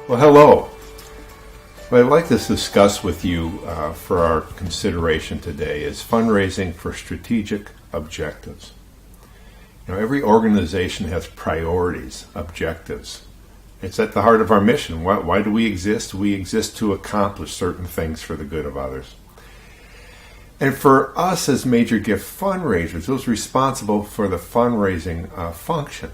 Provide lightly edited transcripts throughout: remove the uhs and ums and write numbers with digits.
Well, hello. What I'd like to discuss with you for our consideration today is fundraising for strategic objectives. Every organization has priorities, objectives. It's at the heart of our mission. Why do we exist? We exist to accomplish certain things for the good of others. And for us as major gift fundraisers, those responsible for the fundraising function,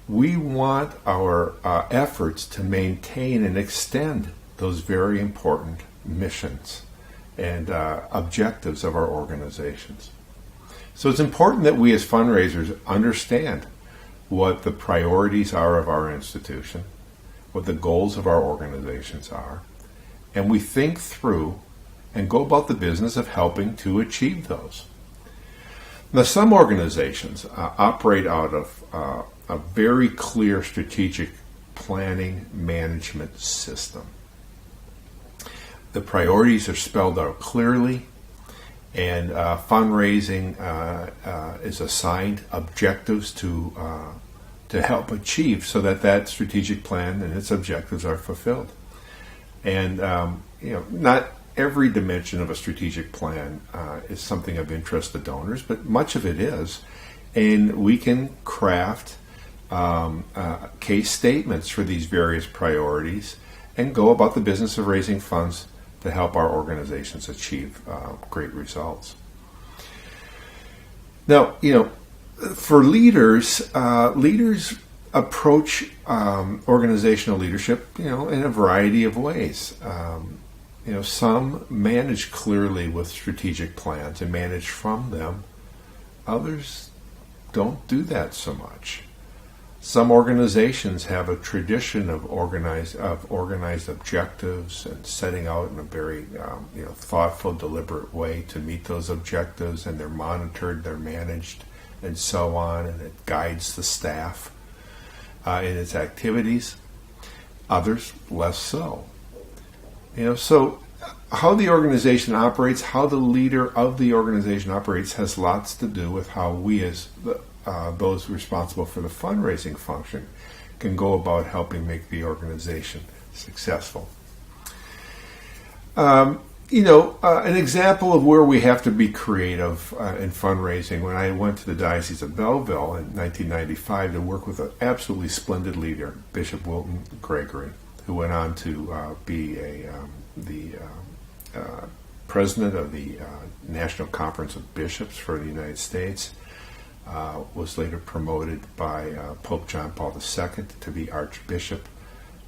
we want our efforts to maintain and extend those very important missions and objectives of our organizations. So it's important that we as fundraisers understand what the priorities are of our institution, what the goals of our organizations are, and we think through and go about the business of helping to achieve those. Now, some organizations operate out of a very clear strategic planning management system. The priorities are spelled out clearly, and fundraising is assigned objectives to help achieve so that strategic plan and its objectives are fulfilled. And not every dimension of a strategic plan is something of interest to donors, but much of it is, and we can craft case statements for these various priorities and go about the business of raising funds to help our organizations achieve great results. Now, for leaders, leaders approach organizational leadership, in a variety of ways. Some manage clearly with strategic plans and manage from them. Others don't do that so much. Some organizations have a tradition of organized objectives and setting out in a very thoughtful, deliberate way to meet those objectives, and they're monitored, they're managed, and so on, and it guides the staff in its activities. Others, less so. So how the organization operates, how the leader of the organization operates, has lots to do with how we as those responsible for the fundraising function can go about helping make the organization successful. An example of where we have to be creative in fundraising, when I went to the Diocese of Belleville in 1995 to work with an absolutely splendid leader, Bishop Wilton Gregory, who went on to be the president of the National Conference of Bishops for the United States, was later promoted by Pope John Paul II to be Archbishop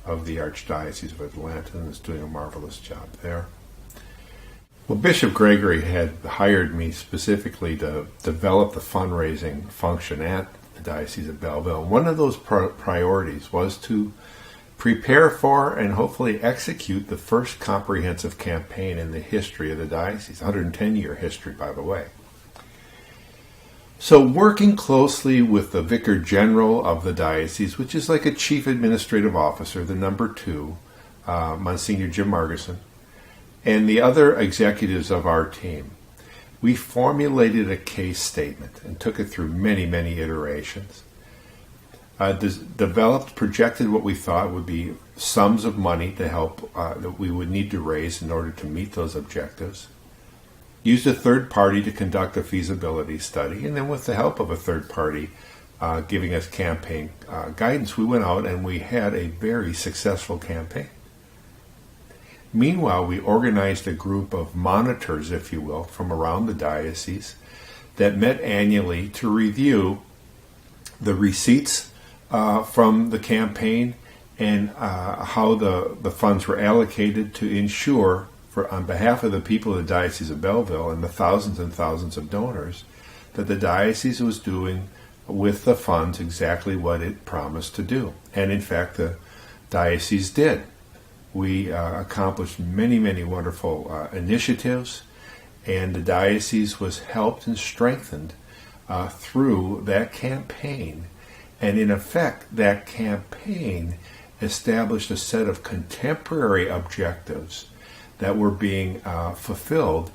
of the Archdiocese of Atlanta, and is doing a marvelous job there. Well, Bishop Gregory had hired me specifically to develop the fundraising function at the Diocese of Belleville. One of those priorities was to prepare for and hopefully execute the first comprehensive campaign in the history of the diocese, 110-year history, by the way. So working closely with the Vicar General of the diocese, which is like a chief administrative officer, the number 2, Monsignor Jim Margison, and the other executives of our team, we formulated a case statement and took it through many, many iterations. Developed, projected what we thought would be sums of money to help that we would need to raise in order to meet those objectives. Used a third party to conduct a feasibility study, and then with the help of a third party giving us campaign guidance, we went out and we had a very successful campaign. Meanwhile, we organized a group of monitors, if you will, from around the diocese that met annually to review the receipts from the campaign and how the funds were allocated to ensure, on behalf of the people of the Diocese of Belleville and the thousands and thousands of donors, that the diocese was doing with the funds exactly what it promised to do. And in fact, the diocese did. We accomplished many, many wonderful initiatives, and the diocese was helped and strengthened through that campaign. And in effect, that campaign established a set of contemporary objectives that were being fulfilled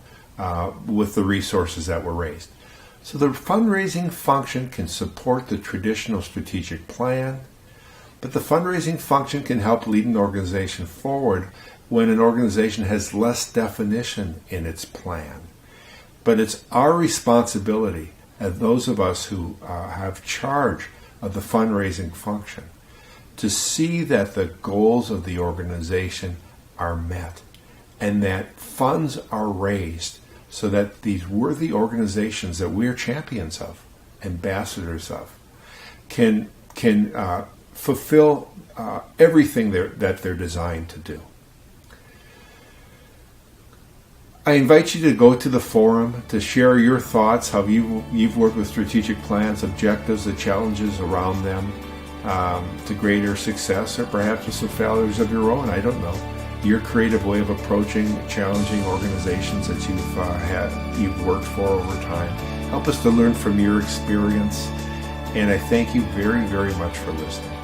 with the resources that were raised. So the fundraising function can support the traditional strategic plan. But the fundraising function can help lead an organization forward when an organization has less definition in its plan. But it's our responsibility, as those of us who have charge of the fundraising function, to see that the goals of the organization are met and that funds are raised so that these worthy organizations that we are champions of, ambassadors of, can fulfill everything that they're designed to do. I invite you to go to the forum to share your thoughts, how you've worked with strategic plans, objectives, the challenges around them, to greater success, or perhaps with some failures of your own. I don't know. Your creative way of approaching challenging organizations that you've worked for over time. Help us to learn from your experience. And I thank you very, very much for listening.